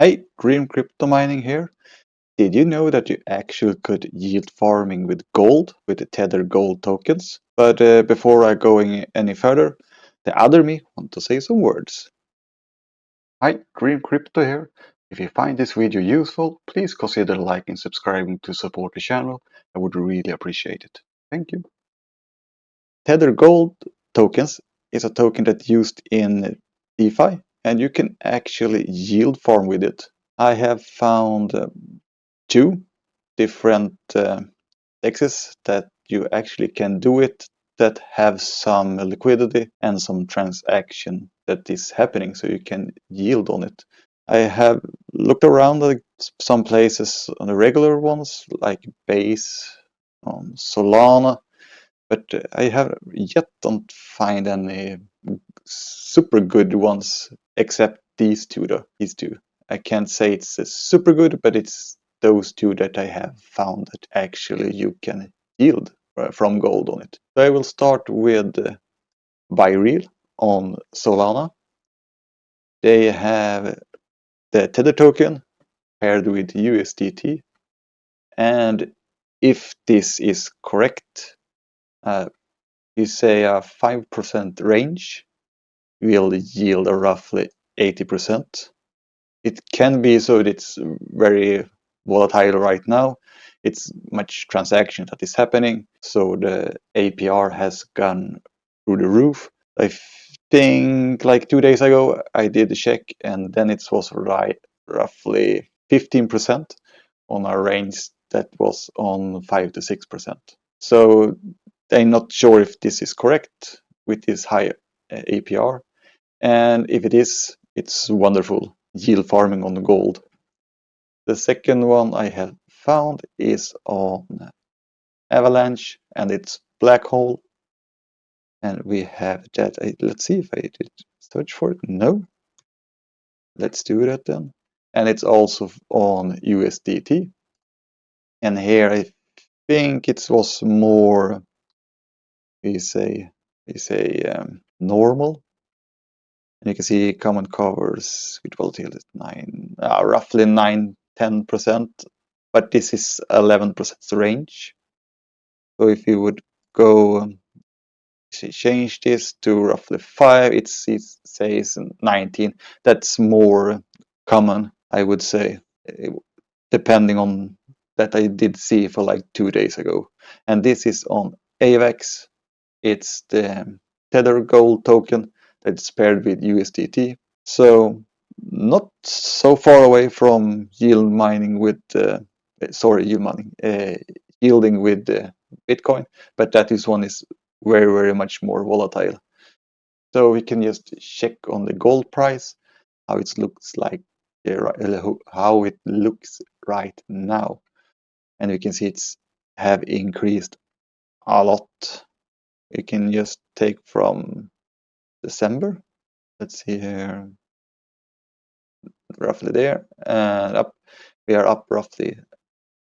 Hey, Dream Crypto Mining here. Did you know that you actually could yield farming with gold with the Tether gold tokens? But before I going any further, the other me want to say some words. Hi, Dream Crypto here. If you find this video useful, please consider liking and subscribing to support the channel. I would really appreciate it. Thank you. Tether gold tokens is a token that's used in DeFi, and you can actually yield farm with it. I have found two different dexes that you actually can do it that have some liquidity and some transaction that is happening, so you can yield on it. I have looked around at some places on the regular ones like Base on Solana, but I have yet don't find any super good ones except these two though. These two. I can't say it's super good, but it's those two that I have found that actually you can yield from gold on it. So I will start with BuyReal on Solana. They have the Tether token paired with USDT, and if this is correct, you say a 5% range will yield a roughly 80%. It can be so that it's very volatile right now. It's much transaction that is happening, so the APR has gone through the roof. I think like 2 days ago I did a check, and then it was roughly 15% on a range that was on 5 to 6%. So I'm not sure if this is correct with this high APR, and if it is, it's wonderful yield farming on gold. The second one I have found is on Avalanche, and it's Black Hole. And we have that. Let's see if I did search for it. No. Let's do that then. And it's also on USDT. And here I think it was more, we say normal. And you can see common covers with volatility roughly 9-10%, but this is 11% range. So if you would go change this to roughly 5, it says 19. That's more common, I would say, depending on that I did see for like 2 days ago. And this is on Avax. It's the Tether Gold token that's paired with USDT. So not so far away from yield mining with yielding with Bitcoin, but that is one is very much more volatile. So we can just check on the gold price how it looks like how it looks right now, and we can see it's have increased a lot. We can just take from December. Let's see here, roughly there, and up. We are up roughly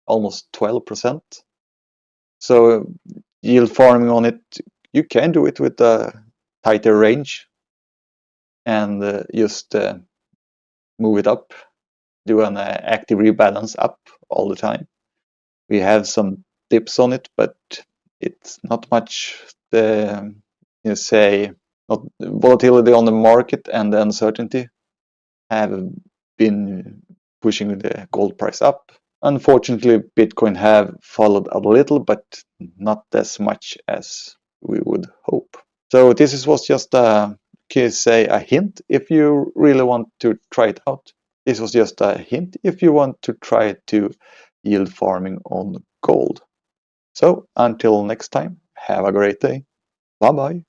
almost 12%. So yield farming on it, you can do it with a tighter range and just move it up, do an active rebalance up all the time. We have some dips on it, but it's not much the not volatility on the market, and the uncertainty have been pushing the gold price up. Unfortunately, Bitcoin have followed a little, but not as much as we would hope. So this was just a hint if you really want to try it out. This was just a hint if you want to try to yield farming on gold. So until next time, have a great day. Bye bye.